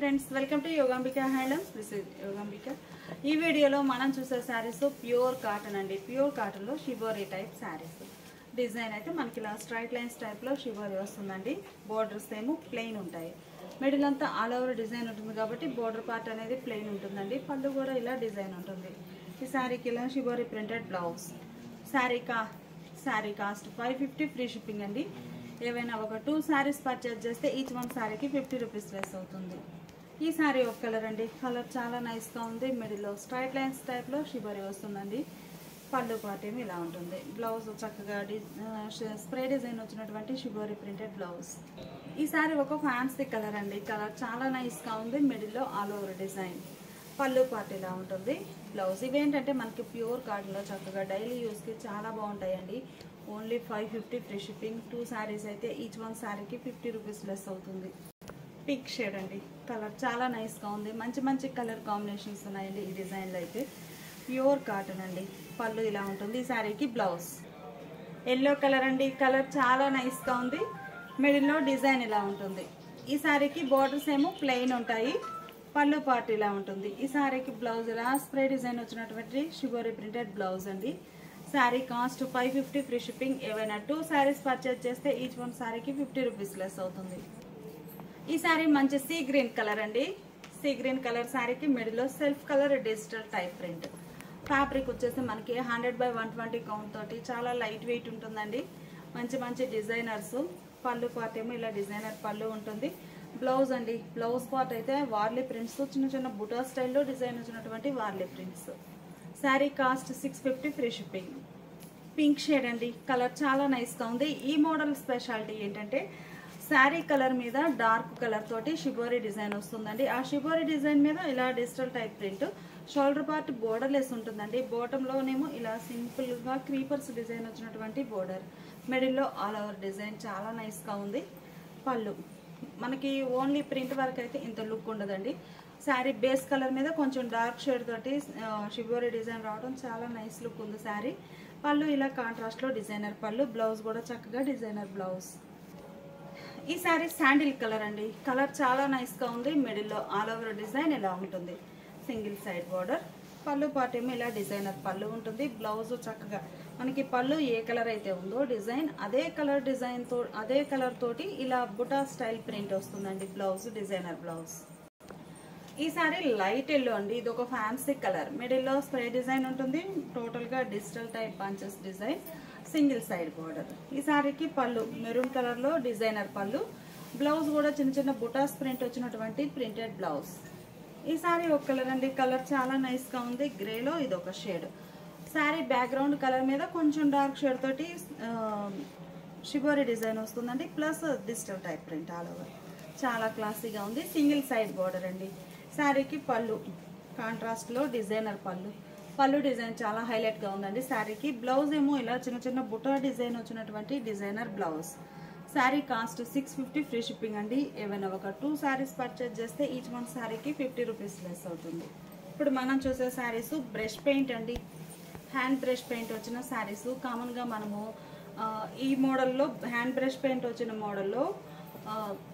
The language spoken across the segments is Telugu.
Friends welcome to Yogambika handlooms. This is Yogambika. ఈ వీడియోలో మనం చూసే శారీస్ ప్యూర్ కాటన్ అండి. ప్యూర్ కాటన్లో షిబోరీ టైప్ శారీస్. డిజైన్ అయితే మనకి ఇలా స్ట్రైట్ లైన్స్ టైప్లో షిబోరీ వస్తుందండి. బోర్డర్స్ ఏమో ప్లెయిన్ ఉంటాయి. మిడిల్ అంతా ఆల్ ఓవర్ డిజైన్ ఉంటుంది కాబట్టి బోర్డర్ పార్ట్ అనేది ప్లెయిన్ ఉంటుందండి. పళ్ళు కూడా ఇలా డిజైన్ ఉంటుంది. ఈ శారీకి ఇలా shibori printed blouse. Sari cost 550 free shipping అండి. ఏవైనా ఒక 2 శారీస్ పర్చేజ్ చేస్తే ఈచ్ వన్ శారీకి 50 రూపీస్ లెస్ అవుతుంది. ఈ శారీ ఒక కలర్ అండి. కలర్ చాలా నైస్గా ఉంది. మిడిల్లో స్ట్రైట్ లైన్స్ టైప్లో షిబోరీ వస్తుందండి. పళ్ళు పార్ట్ ఏమి ఇలా ఉంటుంది. బ్లౌజ్ చక్కగా స్ప్రే డిజైన్ వచ్చినటువంటి షిబోరీ ప్రింటెడ్ బ్లౌజ్. ఈ శారీ ఒక ఫ్యాన్సీ కలర్ అండి. కలర్ చాలా నైస్గా ఉంది. మిడిల్లో ఆల్ ఓవర్ డిజైన్. పళ్ళు పార్ట్ ఇలా ఉంటుంది. బ్లౌజ్ ఇవేంటంటే మనకి ప్యూర్ కాటన్లో చక్కగా డైలీ యూస్కి చాలా బాగుంటాయండి. Only 550 free shipping. 2 శారీస్ అయితే ఈచ్ వన్ శారీకి 50 రూపీస్ లెస్ అవుతుంది. పింక్ షేడ్ అండి. కలర్ చాలా నైస్గా ఉంది. మంచి మంచి కలర్ కాంబినేషన్స్ ఉన్నాయండి ఈ డిజైన్లో అయితే. ప్యూర్ కాటన్ అండి. పళ్ళు ఇలా ఉంటుంది. ఈ శారీకి బ్లౌజ్ ఎల్లో కలర్ అండి. కలర్ చాలా నైస్గా ఉంది. మిడిల్లో డిజైన్ ఇలా ఉంటుంది. ఈ శారీకి బోర్డర్స్ ఏమో ప్లెయిన్ ఉంటాయి. పళ్ళు పార్ట్ ఇలా ఉంటుంది. ఈ శారీకి బ్లౌజ్ ఇలా స్ప్రే డిజైన్ వచ్చినటువంటి షిబోరీ ప్రింటెడ్ బ్లౌజ్ అండి. Sari cost 550 free shipping. ఏవైనా 2 శారీస్ పర్చేజ్ చేస్తే ఈచ్ వన్ శారీకి 50 రూపీస్ లెస్ అవుతుంది. ఈ శారీ మంచి సీ గ్రీన్ కలర్ అండి. సీ గ్రీన్ కలర్ శారీకి మిడిల్లో self colour digital type print. Fabric వచ్చేసి మనకి 100/120 కౌంట్ తోటి చాలా లైట్ వెయిట్ ఉంటుందండి. మంచి మంచి డిజైనర్స్. పళ్ళు పార్ట్ ఏమో ఇలా డిజైనర్ పళ్ళు ఉంటుంది. బ్లౌజ్ అండి. బ్లౌజ్ పార్ట్ అయితే వార్లీ ప్రింట్స్, చిన్న చిన్న బుటా స్టైల్లో డిజైన్ వచ్చినటువంటి Warli prints. Sari cost 650 free shipping. Pink shade అండి. కలర్ చాలా నైస్గా ఉంది. ఈ మోడల్ స్పెషాలిటీ ఏంటంటే శారీ కలర్ మీద డార్క్ కలర్ తోటి షిబోరీ డిజైన్ వస్తుందండి. ఆ షిబోరీ డిజైన్ మీద ఇలా digital type print. Shoulder part border less ఉంటుందండి. బాటంలోనేమో ఇలా సింపుల్గా క్రీపర్స్ డిజైన్ వచ్చినటువంటి బోర్డర్. మిడిల్లో ఆల్ ఓవర్ డిజైన్ చాలా నైస్గా ఉంది. పళ్ళు మనకి ఓన్లీ ప్రింట్ వర్క్ అయితే ఇంత లుక్ ఉండదండి. శారీ బేస్ కలర్ మీద కొంచెం డార్క్ షేడ్ తోటి షిబోరీ డిజైన్ రావడం చాలా నైస్ లుక్ ఉంది శారీ. పళ్ళు ఇలా కాంట్రాస్ట్లో డిజైనర్ పళ్ళు. బ్లౌజ్ కూడా చక్కగా డిజైనర్ బ్లౌజ్. ఈ శారీ శాండిల్ కలర్ అండి. కలర్ చాలా నైస్గా ఉంది. మిడిల్లో ఆల్ ఓవర్ డిజైన్ ఇలా ఉంటుంది. Single side border. పళ్ళు పార్ట్ ఏమో ఇలా డిజైనర్ పళ్ళు ఉంటుంది. బ్లౌజ్ చక్కగా మనకి పళ్ళు ఏ కలర్ అయితే ఉందో డిజైన్ అదే కలర్ డిజైన్తో అదే కలర్ తోటి ఇలా బుటా స్టైల్ ప్రింట్ వస్తుందండి. Blouse designer blouse. ఈ సారీ లైట్ ఎల్లో అండి. ఇది ఒక ఫ్యాన్సీ కలర్. మిడిల్లో స్ప్రే డిజైన్ ఉంటుంది. టోటల్గా digital type punches design. Single side border. ఈ సారీకి పళ్ళు మెరూన్ కలర్లో డిజైనర్ పళ్ళు. బ్లౌజ్ కూడా చిన్న చిన్న బుటాస్ ప్రింట్ వచ్చినటువంటి ప్రింటెడ్ బ్లౌజ్. ఈ సారీ ఒక కలర్ అండి. కలర్ చాలా నైస్గా ఉంది. గ్రేలో ఇది ఒక షేడ్. శారీ బ్యాక్గ్రౌండ్ కలర్ మీద కొంచెం డార్క్ షేడ్ తోటి షిబోరీ డిజైన్ వస్తుందండి. Plus digital type print all over. చాలా క్లాసీగా ఉంది. సింగిల్ సైడ్ బోర్డర్ అండి. శారీకి పళ్ళు కాంట్రాస్ట్లో డిజైనర్ పళ్ళు. పళ్ళు డిజైన్ చాలా హైలైట్గా ఉందండి శారీకి. బ్లౌజ్ ఏమో ఇలా చిన్న చిన్న బుటా డిజైన్ వచ్చినటువంటి designer blouse. Sari cost 650 free shipping అండి. ఏమైనా ఒక 2 శారీస్ పర్చేజ్ చేస్తే ఈచ్ వన్ శారీకి 50 రూపీస్ లెస్ అవుతుంది. ఇప్పుడు మనం చూసే శారీస్ బ్రష్ పెయింట్ అండి. హ్యాండ్ బ్రష్ పెయింట్ వచ్చిన శారీస్. కామన్గా మనము ఈ మోడల్లో హ్యాండ్ బ్రష్ పెయింట్ వచ్చిన మోడల్లో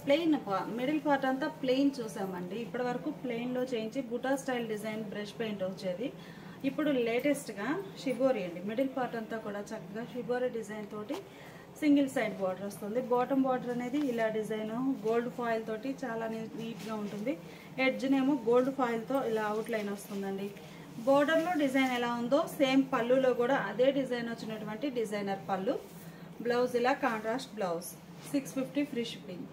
ప్లెయిన్ మిడిల్ పార్ట్ అంతా ప్లెయిన్ చూసామండి. ఇప్పటి వరకు ప్లెయిన్లో చేయించి బుటా స్టైల్ డిజైన్ బ్రష్ పెయింట్ వచ్చేది. ఇప్పుడు లేటెస్ట్గా షిబోరీ అండి. మిడిల్ పార్ట్ అంతా కూడా చక్కగా షిబోరీ డిజైన్ తోటి సింగిల్ సైడ్ బార్డర్ వస్తుంది. బాటమ్ బార్డర్ అనేది ఇలా డిజైన్ గోల్డ్ ఫాయిల్ తోటి చాలా నీట్గా ఉంటుంది. ఎడ్జ్నేమో గోల్డ్ ఫాయిల్తో ఇలా అవుట్ లైన్ వస్తుందండి. బోర్డర్లో డిజైన్ ఎలా ఉందో సేమ్ పళ్ళులో కూడా అదే డిజైన్ వచ్చినటువంటి డిజైనర్ పళ్ళు. బ్లౌజ్ ఇలా కాంట్రాస్ట్ బ్లౌజ్. 650 free shipping.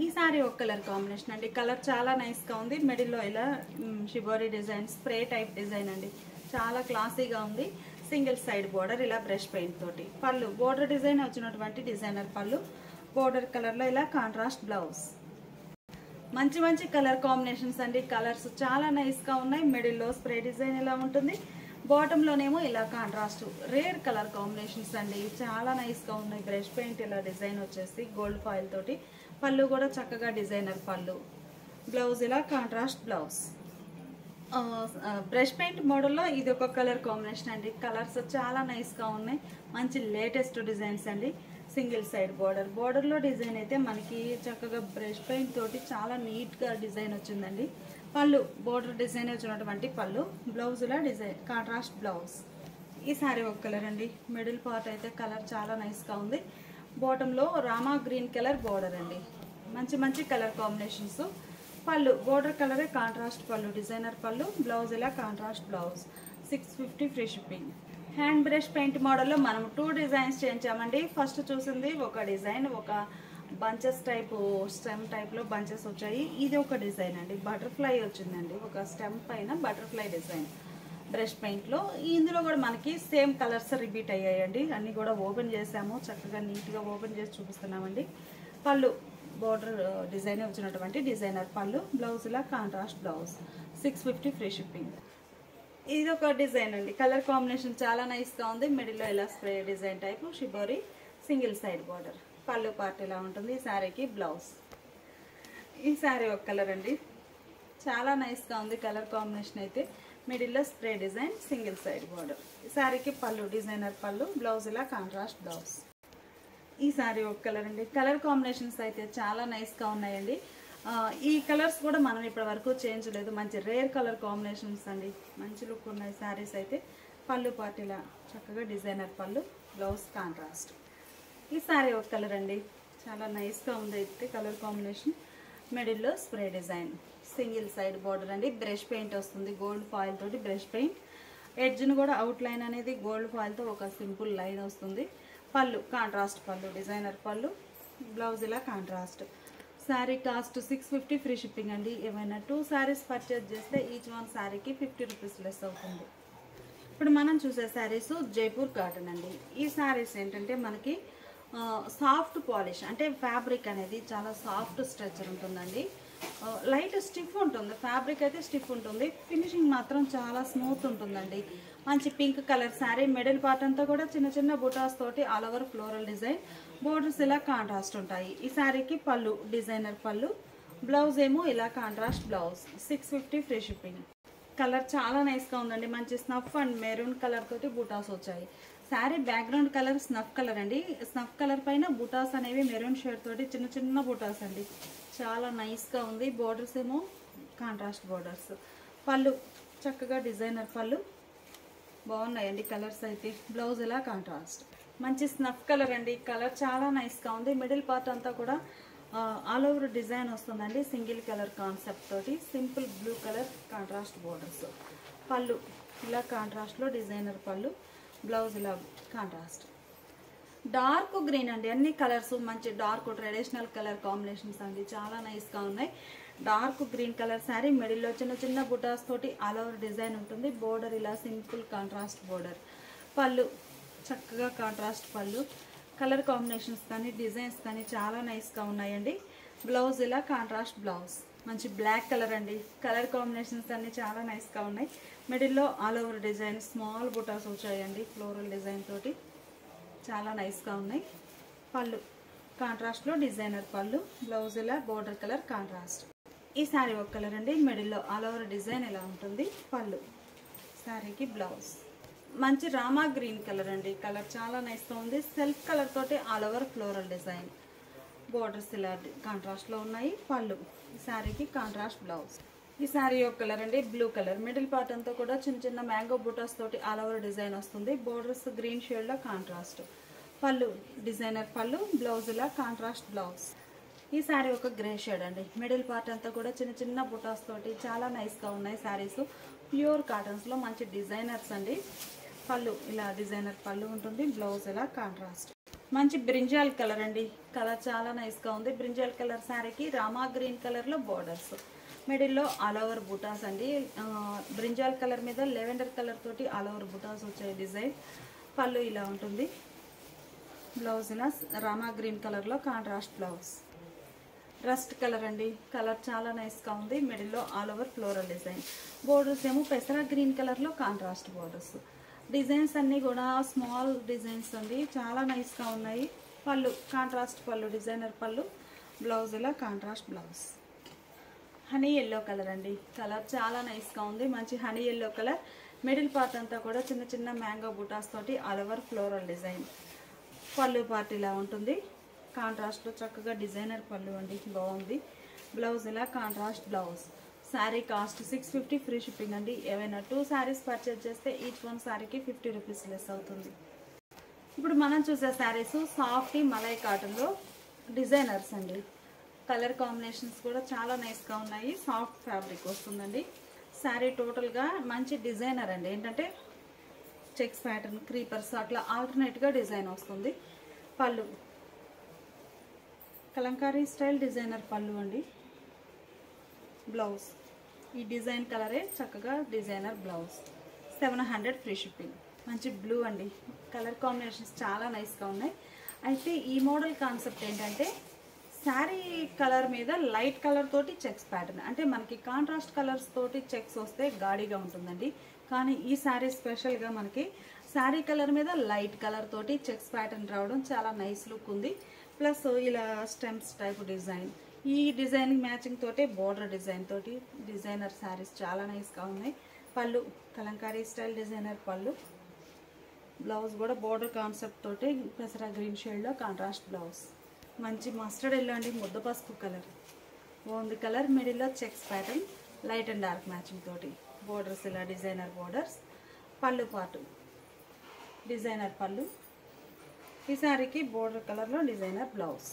ఈ సారీ ఒక కలర్ కాంబినేషన్ అండి. కలర్ చాలా నైస్గా ఉంది. మిడిల్లో ఇలా shibori design spray type design అండి. చాలా క్లాసీగా ఉంది. సింగిల్ సైడ్ బోర్డర్ ఇలా బ్రష్ పెయింట్ తోటి. పళ్ళు బోర్డర్ డిజైన్ వచ్చినటువంటి డిజైనర్ పళ్ళు. బోర్డర్ కలర్లో ఇలా కాంట్రాస్ట్ బ్లౌజ్. మంచి మంచి కలర్ కాంబినేషన్స్ అండి. కలర్స్ చాలా నైస్గా ఉన్నాయి. మిడిల్లో స్ప్రే డిజైన్ ఇలా ఉంటుంది. బాటంలోనేమో ఇలా కాంట్రాస్ట్ రేర్ కలర్ కాంబినేషన్స్ అండి. చాలా నైస్గా ఉన్నాయి. బ్రష్ పెయింట్ ఇలా డిజైన్ వచ్చేసి గోల్డ్ ఫాయిల్ తోటి. పళ్ళు కూడా చక్కగా డిజైనర్ పళ్ళు. బ్లౌజ్ ఇలా కాంట్రాస్ట్ బ్లౌజ్. బ్రష్ పెయింట్ మోడల్లో ఇది ఒక కలర్ కాంబినేషన్ అండి. కలర్స్ చాలా నైస్గా ఉన్నాయి. మంచి లేటెస్ట్ డిజైన్స్ అండి. Single side border. బార్డర్లో డిజైన్ అయితే మనకి చక్కగా బ్రష్ పెయింట్ తోటి చాలా నీట్గా డిజైన్ వచ్చిందండి. పళ్ళు బార్డర్ డిజైన్ వచ్చినటువంటి పళ్ళు. బ్లౌజ్లా డిజైన్ కాంట్రాస్ట్ బ్లౌజ్. ఈ శారీ ఒక కలర్ అండి. మిడిల్ పార్ట్ అయితే కలర్ చాలా నైస్గా ఉంది. బాటంలో రామా గ్రీన్ కలర్ బార్డర్ అండి. మంచి మంచి కలర్ కాంబినేషన్స్. పళ్ళు బార్డర్ కలరే కాంట్రాస్ట్ పళ్ళు, డిజైనర్ పళ్ళు. బ్లౌజ్ ఇలా contrast blouse. 650 free shipping. Hand brush paint మోడల్లో మనం 2 డిజైన్స్ చేయించామండి. ఫస్ట్ చూసింది ఒక డిజైన్, ఒక బంచెస్ టైప్ స్టెమ్ టైప్లో బంచెస్ వచ్చాయి. ఇది ఒక డిజైన్ అండి, బటర్ఫ్లై వచ్చిందండి. ఒక స్టెమ్ పైన బటర్ఫ్లై డిజైన్ బ్రష్ పెయింట్లో. ఇందులో కూడా మనకి సేమ్ కలర్స్ రిపీట్ అయ్యాయండి. అన్నీ కూడా ఓపెన్ చేసాము, చక్కగా నీట్గా ఓపెన్ చేసి చూపిస్తున్నామండి. పళ్ళు బార్డర్ డిజైన్ వచ్చినటువంటి డిజైనర్ పళ్ళు. బ్లౌజ్లా కాంట్రాస్ట్ బ్లౌజ్. 650 free shipping. ఇది ఒక డిజైన్ అండి. కలర్ కాంబినేషన్ చాలా నైస్గా ఉంది. మిడిల్లో ఇలా spray design type shibori single side border. పళ్ళు పార్ట్ ఇలా ఉంటుంది. ఈ శారీకి బ్లౌజ్. ఈ శారీ ఒక కలర్ అండి, చాలా నైస్గా ఉంది కలర్ కాంబినేషన్ అయితే. మిడిల్లో spray design single side border. ఈ శారీకి పళ్ళు డిజైనర్ పళ్ళు. బ్లౌజ్ ఇలా కాంట్రాస్ట్ బ్లౌజ్. ఈ శారీ ఒక కలర్ అండి. కలర్ కాంబినేషన్స్ అయితే చాలా నైస్గా ఉన్నాయండి. ఈ కలర్స్ కూడా మనం ఇప్పటి వరకు చేంజ్ లేదు. మంచి రేర్ కలర్ కాంబినేషన్స్ అండి. మంచి లుక్ ఉన్నాయి శారీస్ అయితే. పళ్ళు పార్ట్ ఇలా చక్కగా డిజైనర్ పళ్ళు. Blouse contrast. ఈ శారీ ఒక కలర్ అండి, చాలా నైస్గా ఉంది అయితే కలర్ కాంబినేషన్. మిడిల్లో spray design single side border అండి. బ్రష్ పెయింట్ వస్తుంది, గోల్డ్ ఫాయిల్ తోటి బ్రష్ పెయింట్. ఎడ్జ్ను కూడా అవుట్ లైన్ అనేది గోల్డ్ ఫాయిల్తో ఒక సింపుల్ లైన్ వస్తుంది. పళ్ళు కాంట్రాస్ట్ పళ్ళు, డిజైనర్ పళ్ళు. బ్లౌజ్ ఇలా contrast. Sari cost 650 free shipping అండి. ఏమైనా 2 శారీస్ పర్చేజ్ చేస్తే ఈచ్ వన్ శారీకి 50 రూపీస్ లెస్ అవుతుంది. ఇప్పుడు మనం చూసే శారీస్ జైపూర్ కాటన్ అండి. ఈ శారీస్ ఏంటంటే మనకి సాఫ్ట్ పాలిష్, అంటే ఫ్యాబ్రిక్ అనేది చాలా సాఫ్ట్ స్ట్రక్చర్ ఉంటుందండి. లైట్ స్టిఫ్ ఉంటుంది, ఫ్యాబ్రిక్ అయితే స్టిఫ్ ఉంటుంది. ఫినిషింగ్ మాత్రం చాలా స్మూత్ ఉంటుందండి. మంచి pink colour sari. Middle part అంతా కూడా చిన్న చిన్న బుటాస్ తోటి all over floral design. Borders ఇలా కాంట్రాస్ట్ ఉంటాయి. ఈ శారీకి పళ్ళు డిజైనర్ పళ్ళు. బ్లౌజ్ ఏమో ఇలా contrast blouse. 650 free shipping. Colour చాలా నైస్గా ఉందండి. మంచి స్నఫ్ అండ్ మెరూన్ కలర్ తోటి బుటాస్ వచ్చాయి. Sari background colour snuff colour అండి. స్నఫ్ కలర్ పైన బుటాస్ అనేవి మెరూన్ షేడ్ తోటి చిన్న చిన్న బుటాస్ అండి. చాలా నైస్గా ఉంది. బోర్డర్స్ ఏమో కాంట్రాస్ట్ బోర్డర్స్. పళ్ళు చక్కగా డిజైనర్ పళ్ళు. బాగున్నాయండి కలర్స్ అయితే. బ్లౌజ్ ఇలా కాంట్రాస్ట్. మంచి స్నఫ్ కలర్ అండి. కలర్ చాలా నైస్గా ఉంది. మిడిల్ పార్ట్ అంతా కూడా ఆల్ ఓవర్ డిజైన్ వస్తుందండి. సింగిల్ కలర్ కాన్సెప్ట్ తోటి simple blue colour contrast borders. పళ్ళు ఇలా కాంట్రాస్ట్లో డిజైనర్ పళ్ళు. బ్లౌజ్ ఇలా కాంట్రాస్ట్. డార్క్ గ్రీన్ అండి. అన్ని కలర్స్ మంచి డార్క్ ట్రెడిషనల్ కలర్ కాంబినేషన్స్ అండి. చాలా నైస్గా ఉన్నాయి. Dark green colour sari. మిడిల్లో చిన్న చిన్న బుటాస్ తోటి ఆల్ ఓవర్ డిజైన్ ఉంటుంది. బోర్డర్ ఇలా సింపుల్ కాంట్రాస్ట్ బోర్డర్. పళ్ళు చక్కగా కాంట్రాస్ట్ పళ్ళు. కలర్ కాంబినేషన్స్ కానీ డిజైన్స్ కానీ చాలా నైస్గా ఉన్నాయండి. బ్లౌజ్ ఇలా కాంట్రాస్ట్ బ్లౌజ్. మంచి బ్లాక్ కలర్ అండి. కలర్ కాంబినేషన్స్ అన్నీ చాలా నైస్గా ఉన్నాయి. మిడిల్లో ఆల్ ఓవర్ డిజైన్ స్మాల్ బుటాస్ వచ్చాయండి ఫ్లోరల్ డిజైన్ తోటి. చాలా నైస్గా ఉన్నాయి. పళ్ళు కాంట్రాస్ట్లో డిజైనర్ పళ్ళు. బ్లౌజ్ ఇలా బోర్డర్ కలర్ కాంట్రాస్ట్. ఈ శారీ ఒక కలర్ అండి. మిడిల్లో ఆల్ ఓవర్ డిజైన్ ఇలా ఉంటుంది. పళ్ళు శారీకి బ్లౌజ్. మంచి రామా గ్రీన్ కలర్ అండి. కలర్ చాలా నైస్గా ఉంది. సెల్ఫ్ కలర్ తోటి all over floral design. Borders ఇలా కాంట్రాస్ట్లో ఉన్నాయి. పళ్ళు ఈ శారీకి కాంట్రాస్ట్ బ్లౌజ్. ఈ శారీ ఒక కలర్ అండి, బ్లూ కలర్. మిడిల్ పార్ట్ అంతా కూడా చిన్న చిన్న మ్యాంగో బూటాస్ తోటి ఆల్ ఓవర్ డిజైన్ వస్తుంది. బోర్డర్స్ గ్రీన్ షేడ్లో కాంట్రాస్ట్. పళ్ళు డిజైనర్ పళ్ళు. బ్లౌజ్ ఇలా కాంట్రాస్ట్ బ్లౌజ్. ఈ శారీ ఒక గ్రే షేడ్ అండి. మిడిల్ పార్ట్ అంతా కూడా చిన్న చిన్న బుటాస్ తోటి చాలా నైస్గా ఉన్నాయి శారీస్. ప్యూర్ కాటన్స్లో మంచి డిజైనర్స్ అండి. పళ్ళు ఇలా డిజైనర్ పళ్ళు ఉంటుంది. బ్లౌజ్ ఇలా కాంట్రాస్ట్. మంచి బ్రింజాల్ కలర్ అండి. కలర్ చాలా నైస్గా ఉంది. బ్రింజాల్ కలర్ శారీకి రామా గ్రీన్ కలర్లో బోర్డర్స్. మిడిల్లో ఆల్ ఓవర్ బుటాస్ అండి. బ్రింజాల్ కలర్ మీద లెవెండర్ కలర్ తోటి ఆల్ ఓవర్ బుటాస్ వచ్చాయి డిజైన్. పళ్ళు ఇలా ఉంటుంది. బ్లౌజ్ ఇలా రామా గ్రీన్ కలర్లో కాంట్రాస్ట్ బ్లౌజ్. రస్ట్ కలర్ అండి. కలర్ చాలా నైస్గా ఉంది. మిడిల్లో all over floral design. Borders ఏమో పెసరా గ్రీన్ కలర్లో కాంట్రాస్ట్ బోర్డర్స్. డిజైన్స్ అన్నీ కూడా స్మాల్ డిజైన్స్ అండి. చాలా నైస్గా ఉన్నాయి. పళ్ళు కాంట్రాస్ట్ పళ్ళు డిజైనర్ పళ్ళు. బ్లౌజ్ ఇలా contrast blouse. Honey yellow colour అండి. కలర్ చాలా నైస్గా ఉంది. మంచి honey yellow colour. Middle part అంతా కూడా చిన్న చిన్న మ్యాంగో బుటాస్ తోటి ఆల్ ఓవర్ ఫ్లోరల్ డిజైన్. పళ్ళు పార్ట్ ఇలా ఉంటుంది. కాంట్రాస్ట్లో చక్కగా డిజైనర్ పళ్ళు అండి, బాగుంది. బ్లౌజ్ ఇలా contrast blouse. Sari cost 650 free shipping అండి. ఏవైనా 2 శారీస్ పర్చేజ్ చేస్తే ఈచ్ వన్ శారీకి 50 రూపీస్ లెస్ అవుతుంది. ఇప్పుడు మనం చూసే శారీస్ సాఫ్ట్ మలై కాటన్లో డిజైనర్స్ అండి. కలర్ కాంబినేషన్స్ కూడా చాలా నైస్గా ఉన్నాయి. సాఫ్ట్ ఫ్యాబ్రిక్ వస్తుందండి. శారీ టోటల్గా మంచి డిజైనర్ అండి. ఏంటంటే చెక్స్ ప్యాటర్న్, క్రీపర్స్ అట్లా ఆల్టర్నేట్గా డిజైన్ వస్తుంది. పళ్ళు కలంకారీ స్టైల్ డిజైనర్ పళ్ళు అండి. బ్లౌజ్ ఈ డిజైన్ కలరే చక్కగా డిజైనర్ బ్లౌజ్. 700 free shipping. మంచి బ్లూ అండి. కలర్ కాంబినేషన్స్ చాలా నైస్గా ఉన్నాయి. అయితే ఈ మోడల్ కాన్సెప్ట్ ఏంటంటే శారీ కలర్ మీద లైట్ కలర్ తోటి చెక్స్ ప్యాటర్న్, అంటే మనకి కాంట్రాస్ట్ కలర్స్ తోటి చెక్స్ వస్తే గాడిగా ఉంటుందండి. కానీ ఈ శారీ స్పెషల్గా మనకి శారీ కలర్ మీద లైట్ కలర్ తోటి చెక్స్ ప్యాటర్న్ రావడం చాలా నైస్ లుక్ ఉంది. ప్లస్ ఇలా స్టెమ్స్ టైప్ డిజైన్, ఈ డిజైన్ మ్యాచింగ్ తోటి బోర్డర్ డిజైన్ తోటి డిజైనర్ శారీస్ చాలా నైస్గా ఉన్నాయి. పళ్ళు కలంకారీ స్టైల్ డిజైనర్ పళ్ళు. బ్లౌజ్ కూడా బోర్డర్ కాన్సెప్ట్ తోటి పెసరా గ్రీన్ షేడ్లో కాంట్రాస్ట్ బ్లౌజ్. మంచి మస్టర్డ్ ఎల్లో అండి, ముద్ద పసుపు కలర్, బాగుంది కలర్. మిడిల్లో checks pattern light and dark matching తోటి బోర్డర్స్ ఇలా డిజైనర్ బోర్డర్స్. పళ్ళు పాటు డిజైనర్ పళ్ళు. ఈ శారీకి బోర్డర్ కలర్లో designer blouse.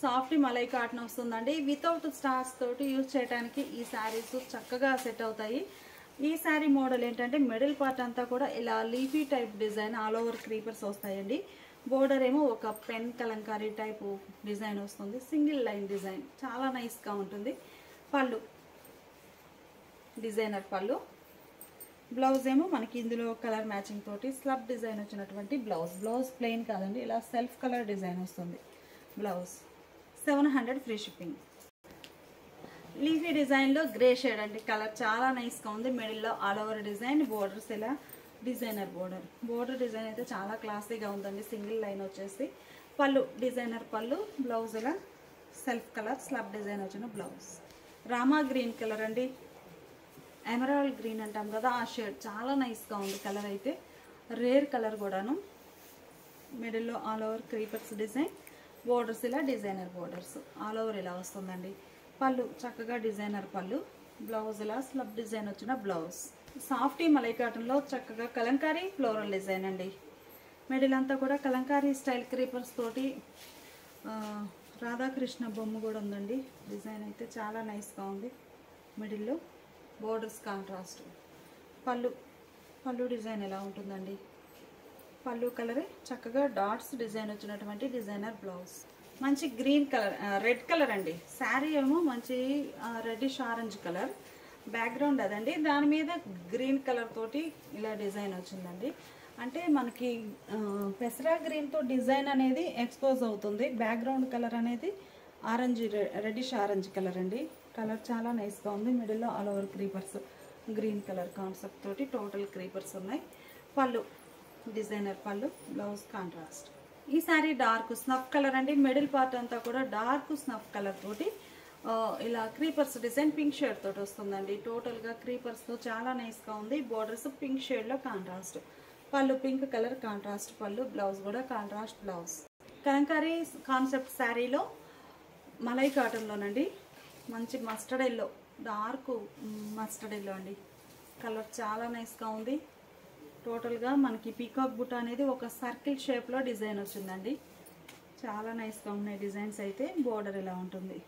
Soft malai cotton వస్తుందండి. వితౌట్ స్టార్స్ తోటి యూజ్ చేయడానికి ఈ శారీస్ చక్కగా సెట్ అవుతాయి. ఈ శారీ మోడల్ ఏంటంటే మిడిల్ పార్ట్ అంతా కూడా ఇలా leafy type design all over creepers వస్తాయండి. బోర్డర్ ఏమో ఒక పెన్ కలంకారీ టైపు డిజైన్ వస్తుంది. సింగిల్ లైన్ డిజైన్ చాలా నైస్గా ఉంటుంది. పళ్ళు డిజైనర్ పళ్ళు. బ్లౌజ్ ఏమో మనకి ఇందులో కలర్ మ్యాచింగ్ తోటి స్లబ్ డిజైన్ వచ్చినటువంటి బ్లౌజ్. బ్లౌజ్ ప్లెయిన్ కాదండి, ఇలా సెల్ఫ్ కలర్ డిజైన్ వస్తుంది బ్లౌజ్. 700 free shipping. లీఫీ డిజైన్లో గ్రే షేడ్ అండి, కలర్ చాలా నైస్గా ఉంది. మిడిల్లో ఆల్ ఓవర్ డిజైన్, బోర్డర్స్ ఇలా డిజైనర్ బోర్డర్. బోర్డర్ డిజైన్ అయితే చాలా క్లాసీగా ఉందండి. సింగిల్ లైన్ వచ్చేసి పళ్ళు డిజైనర్ పళ్ళు. బ్లౌజ్ ఇలా సెల్ఫ్ కలర్ స్లబ్ డిజైన్ వచ్చిన బ్లౌజ్. రామా గ్రీన్ కలర్ అండి, ఎమరాల్డ్ గ్రీన్ అంటాం కదా ఆ షేడ్, చాలా నైస్గా ఉంది కలర్ అయితే. రేర్ కలర్ కూడాను. మిడిల్లో all over creepers design, borders ఇలా డిజైనర్ బోర్డర్స్ ఆల్ ఓవర్ ఇలా వస్తుందండి. పళ్ళు చక్కగా డిజైనర్ పళ్ళు. బ్లౌజ్ ఇలా స్లబ్ డిజైన్ వచ్చిన బ్లౌజ్. సాఫ్టీ మలై కాటన్లో చక్కగా కలంకారీ ఫ్లోరల్ డిజైన్ అండి. మిడిల్ అంతా కూడా కలంకారీ స్టైల్ క్రీపర్స్ తోటి రాధాకృష్ణ బొమ్మ కూడా ఉందండి. డిజైన్ అయితే చాలా నైస్గా ఉంది. మిడిల్లో బోర్డర్స్ కాంట్రాస్ట్. పళ్ళు డిజైన్ ఎలా ఉంటుందండి. పళ్ళు కలరే చక్కగా డాట్స్ డిజైన్ వచ్చినటువంటి డిజైనర్ బ్లౌజ్. మంచి గ్రీన్ కలర్, రెడ్ కలర్ అండి. శారీ ఏమో మంచి రెడ్డిష్ ఆరెంజ్ కలర్ బ్యాక్గ్రౌండ్ అదండి. దాని మీద గ్రీన్ కలర్ తోటి ఇలా డిజైన్ వచ్చిందండి. అంటే మనకి పెసరా గ్రీన్తో డిజైన్ అనేది ఎక్స్పోజ్ అవుతుంది. బ్యాక్గ్రౌండ్ కలర్ అనేది ఆరెంజ్, రెడ్డిష్ ఆరెంజ్ కలర్ అండి. కలర్ చాలా నైస్గా ఉంది. మిడిల్లో all over creepers green colour concept తోటి టోటల్ క్రీపర్స్ ఉన్నాయి. పళ్ళు డిజైనర్ పళ్ళు. Blouse contrast. ఈ శారీ డార్క్ స్నఫ్ కలర్ అండి. మిడిల్ పార్ట్ అంతా కూడా డార్క్ స్నఫ్ కలర్ తోటి ఇలా క్రీపర్స్ డిజైన్ పింక్ షేడ్ తోటి వస్తుందండి. టోటల్గా క్రీపర్స్తో చాలా నైస్గా ఉంది. బోర్డర్స్ పింక్ షేడ్లో కాంట్రాస్ట్. పళ్ళు పింక్ కలర్ కాంట్రాస్ట్ పళ్ళు. బ్లౌజ్ కూడా కాంట్రాస్ట్ బ్లౌజ్. కలంకారీ కాన్సెప్ట్ శారీలో మలై కాటన్లోనండి మంచి mustard yellow, dark mustard yellow అండి. కలర్ చాలా నైస్గా ఉంది. టోటల్గా మనకి పీకాక్ బుట్ట అనేది ఒక సర్కిల్ షేప్లో డిజైన్ వచ్చిందండి. చాలా నైస్గా ఉన్నాయి డిజైన్స్ అయితే. బోర్డర్ ఇలా ఉంటుంది.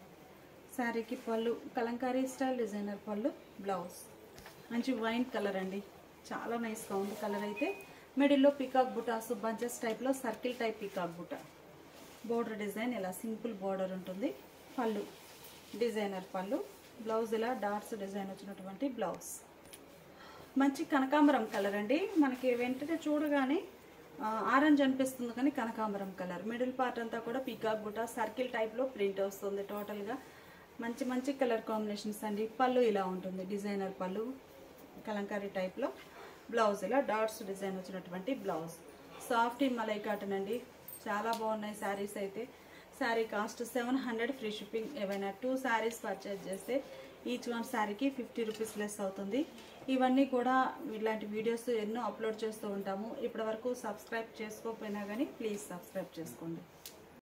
శారీకి పళ్ళు కలంకారీ స్టైల్ డిజైనర్ పళ్ళు. బ్లౌజ్ మంచి వైన్ కలర్ అండి. చాలా నైస్గా ఉంది కలర్ అయితే. మిడిల్లో పీకాక్ బుటాస్ బంచెస్ టైప్లో సర్కిల్ టైప్ పీకాక్ బుట్ట. బోర్డర్ డిజైన్ ఇలా సింపుల్ బోర్డర్ ఉంటుంది. పళ్ళు డిజైనర్ పళ్ళు. బ్లౌజ్ ఇలా డాట్స్ డిజైన్ వచ్చినటువంటి బ్లౌజ్. మంచి కనకాంబరం కలర్ అండి. మనకి వెంటనే చూడగానే ఆరెంజ్ అనిపిస్తుంది కానీ కనకాంబరం కలర్. మిడిల్ పార్ట్ అంతా కూడా పీకాక్ బుట్ట సర్కిల్ టైప్లో ప్రింట్ వస్తుంది. టోటల్గా మంచి మంచి కలర్ కాంబినేషన్స్ అండి. పళ్ళు ఇలా ఉంటుంది డిజైనర్ పళ్ళు కలంకారీ టైప్లో. బ్లౌజ్ ఇలా డాట్స్ డిజైన్ వచ్చినటువంటి బ్లౌజ్. సాఫ్ట్ మలై కాటన్ అండి. చాలా బాగున్నాయి శారీస్ అయితే. Sari cost 700 free shipping. ఏవైనా 2 శారీస్ పర్చేజ్ చేస్తే ఈచ్ వన్ శారీకి 50 రూపీస్ లెస్ అవుతుంది. ఇవన్నీ కూడా ఇలాంటి వీడియోస్ ఎన్నో అప్లోడ్ చేస్తూ ఉంటాము. ఇప్పటివరకు సబ్స్క్రైబ్ చేసుకోకపోయినా కానీ ప్లీజ్ సబ్స్క్రైబ్ చేసుకోండి.